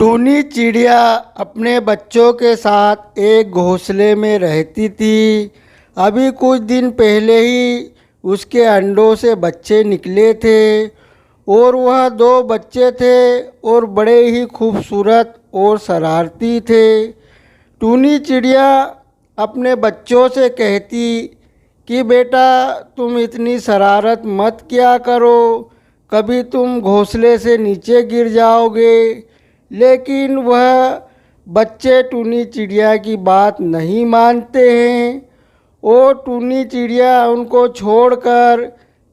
टूनी चिड़िया अपने बच्चों के साथ एक घोंसले में रहती थी। अभी कुछ दिन पहले ही उसके अंडों से बच्चे निकले थे और वह दो बच्चे थे और बड़े ही खूबसूरत और शरारती थे। टूनी चिड़िया अपने बच्चों से कहती कि बेटा तुम इतनी शरारत मत किया करो, कभी तुम घोंसले से नीचे गिर जाओगे। लेकिन वह बच्चे टूनी चिड़िया की बात नहीं मानते हैं और टूनी चिड़िया उनको छोड़कर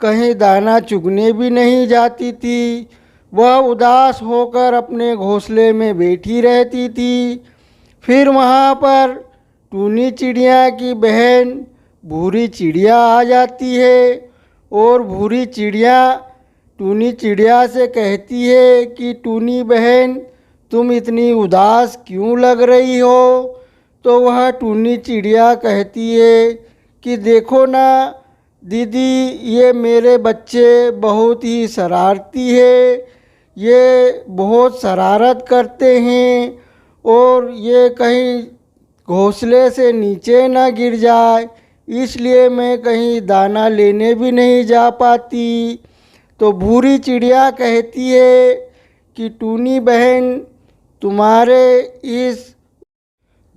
कहीं दाना चुगने भी नहीं जाती थी। वह उदास होकर अपने घोंसले में बैठी रहती थी। फिर वहाँ पर टूनी चिड़िया की बहन भूरी चिड़िया आ जाती है और भूरी चिड़िया टूनी चिड़िया से कहती है कि टूनी बहन तुम इतनी उदास क्यों लग रही हो। तो वह टूनी चिड़िया कहती है कि देखो ना दीदी, ये मेरे बच्चे बहुत ही शरारती है, ये बहुत शरारत करते हैं और ये कहीं घोंसले से नीचे ना गिर जाए, इसलिए मैं कहीं दाना लेने भी नहीं जा पाती। तो भूरी चिड़िया कहती है कि टूनी बहन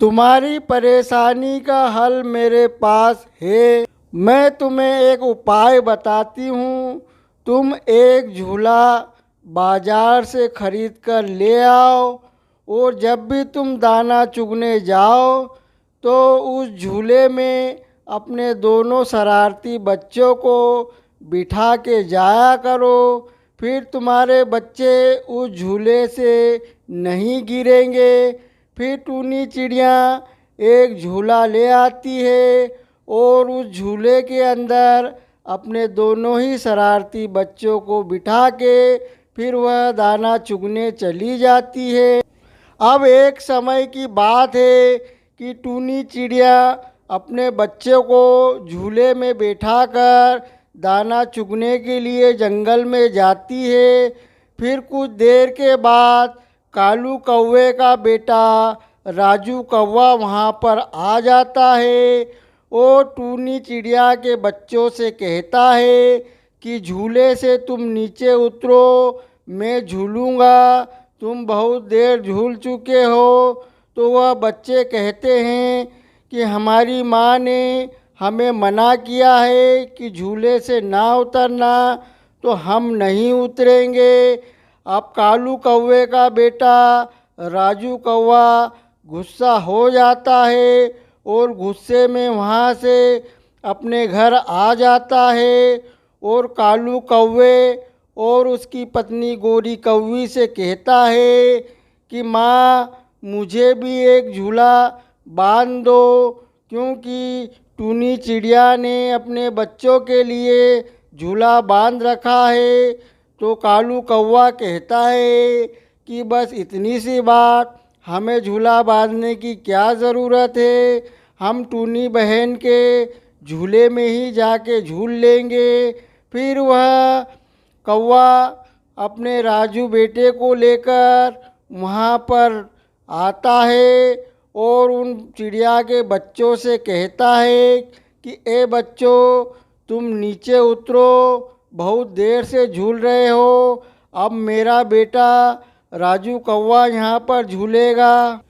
तुम्हारी परेशानी का हल मेरे पास है। मैं तुम्हें एक उपाय बताती हूँ। तुम एक झूला बाजार से खरीद कर ले आओ और जब भी तुम दाना चुगने जाओ तो उस झूले में अपने दोनों शरारती बच्चों को बिठा के जाया करो। फिर तुम्हारे बच्चे उस झूले से नहीं गिरेंगे। फिर टूनी चिड़िया एक झूला ले आती है और उस झूले के अंदर अपने दोनों ही शरारती बच्चों को बिठा के फिर वह दाना चुगने चली जाती है। अब एक समय की बात है कि टूनी चिड़िया अपने बच्चों को झूले में बैठाकर दाना चुगने के लिए जंगल में जाती है। फिर कुछ देर के बाद कालू कौवे का बेटा राजू कौवा वहाँ पर आ जाता है और टूनी चिड़िया के बच्चों से कहता है कि झूले से तुम नीचे उतरो, मैं झूलूँगा, तुम बहुत देर झूल चुके हो। तो वह बच्चे कहते हैं कि हमारी माँ ने हमें मना किया है कि झूले से ना उतरना, तो हम नहीं उतरेंगे। अब कालू कौवे का बेटा राजू कौवा गुस्सा हो जाता है और गुस्से में वहाँ से अपने घर आ जाता है और कालू कौवे और उसकी पत्नी गोरी कौवी से कहता है कि माँ मुझे भी एक झूला बांध दो, क्योंकि टूनी चिड़िया ने अपने बच्चों के लिए झूला बांध रखा है। तो कालू कौवा कहता है कि बस इतनी सी बात, हमें झूला बांधने की क्या ज़रूरत है, हम टूनी बहन के झूले में ही जाके झूल लेंगे। फिर वह कौवा अपने राजू बेटे को लेकर वहाँ पर आता है और उन चिड़िया के बच्चों से कहता है कि ए बच्चों तुम नीचे उतरो, बहुत देर से झूल रहे हो, अब मेरा बेटा राजू कौवा यहाँ पर झूलेगा।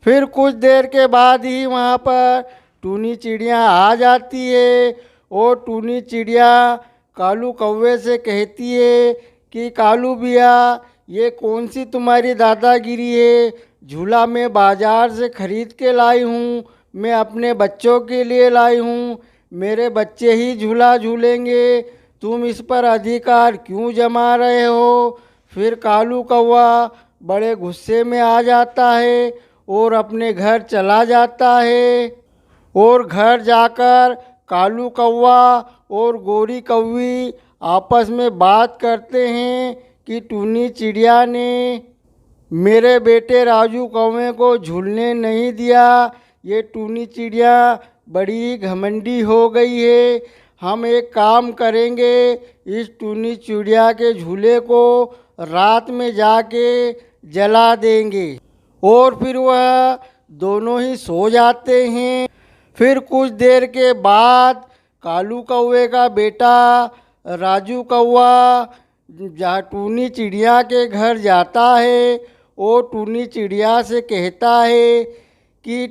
फिर कुछ देर के बाद ही वहाँ पर टूनी चिड़िया आ जाती है और टूनी चिड़िया कालू कौवे से कहती है कि कालू भैया ये कौन सी तुम्हारी दादागिरी है, झूला मैं बाज़ार से ख़रीद के लाई हूँ, मैं अपने बच्चों के लिए लाई हूँ, मेरे बच्चे ही झूला झूलेंगे, तुम इस पर अधिकार क्यों जमा रहे हो। फिर कालू कौवा बड़े गुस्से में आ जाता है और अपने घर चला जाता है और घर जाकर कालू कौवा और गोरी कौवी आपस में बात करते हैं कि टूनी चिड़िया ने मेरे बेटे राजू कौवे को झूलने नहीं दिया, ये टूनी चिड़िया बड़ी घमंडी हो गई है। हम एक काम करेंगे, इस टूनी चिड़िया के झूले को रात में जाके जला देंगे। और फिर वह दोनों ही सो जाते हैं। फिर कुछ देर के बाद कालू कौवे का बेटा राजू कौवा टूनी चिड़िया के घर जाता है और टूनी चिड़िया से कहता है कि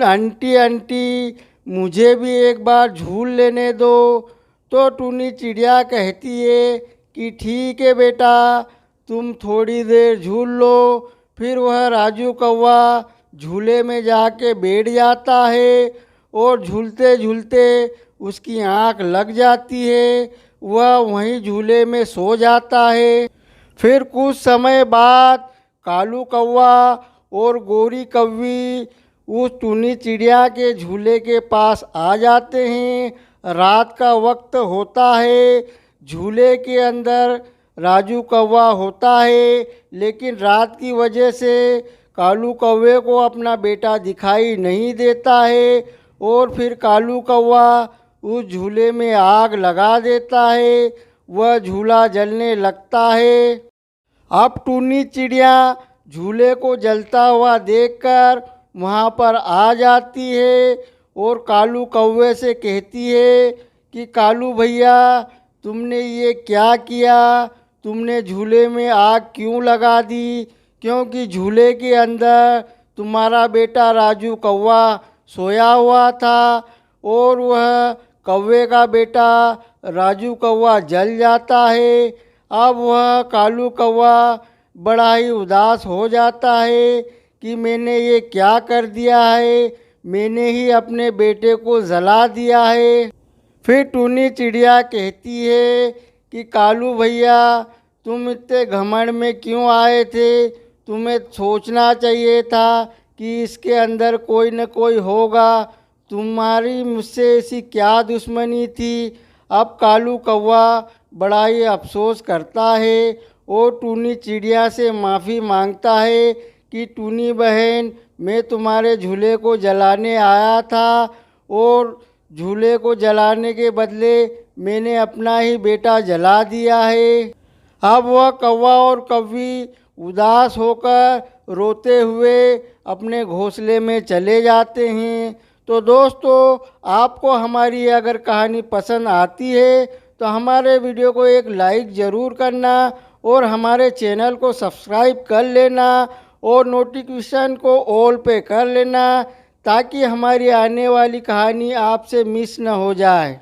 आंटी आंटी मुझे भी एक बार झूल लेने दो। तो टूनी चिड़िया कहती है कि ठीक है बेटा, तुम थोड़ी देर झूल लो। फिर वह राजू कौवा झूले में जाके बैठ जाता है और झूलते झूलते उसकी आँख लग जाती है। वह वहीं झूले में सो जाता है। फिर कुछ समय बाद कालू कौवा और गोरी कौवी उस टूनी चिड़िया के झूले के पास आ जाते हैं। रात का वक्त होता है। झूले के अंदर राजू कौवा होता है, लेकिन रात की वजह से कालू कौवे को अपना बेटा दिखाई नहीं देता है। और फिर कालू कौवा उस झूले में आग लगा देता है। वह झूला जलने लगता है। अब टूनी चिड़िया झूले को जलता हुआ देखकर वहाँ पर आ जाती है और कालू कौवे से कहती है कि कालू भैया, तुमने ये क्या किया? तुमने झूले में आग क्यों लगा दी? क्योंकि झूले के अंदर तुम्हारा बेटा राजू कौवा सोया हुआ था और वह कौवे का बेटा राजू कौवा जल जाता है। अब वह कालू कौवा बड़ा ही उदास हो जाता है कि मैंने ये क्या कर दिया है, मैंने ही अपने बेटे को जला दिया है। फिर टूनी चिड़िया कहती है कि कालू भैया, तुम इतने घमंड में क्यों आए थे? तुम्हें सोचना चाहिए था कि इसके अंदर कोई न कोई होगा। तुम्हारी मुझसे ऐसी क्या दुश्मनी थी? अब कालू कौवा बड़ा ही अफसोस करता है और टूनी चिड़िया से माफ़ी मांगता है कि टूनी बहन, मैं तुम्हारे झूले को जलाने आया था और झूले को जलाने के बदले मैंने अपना ही बेटा जला दिया है। अब वह कौवा और कौवी उदास होकर रोते हुए अपने घोंसले में चले जाते हैं। तो दोस्तों, आपको हमारी अगर कहानी पसंद आती है तो हमारे वीडियो को एक लाइक ज़रूर करना और हमारे चैनल को सब्सक्राइब कर लेना और नोटिफिकेशन को ऑल पे कर लेना, ताकि हमारी आने वाली कहानी आपसे मिस न हो जाए।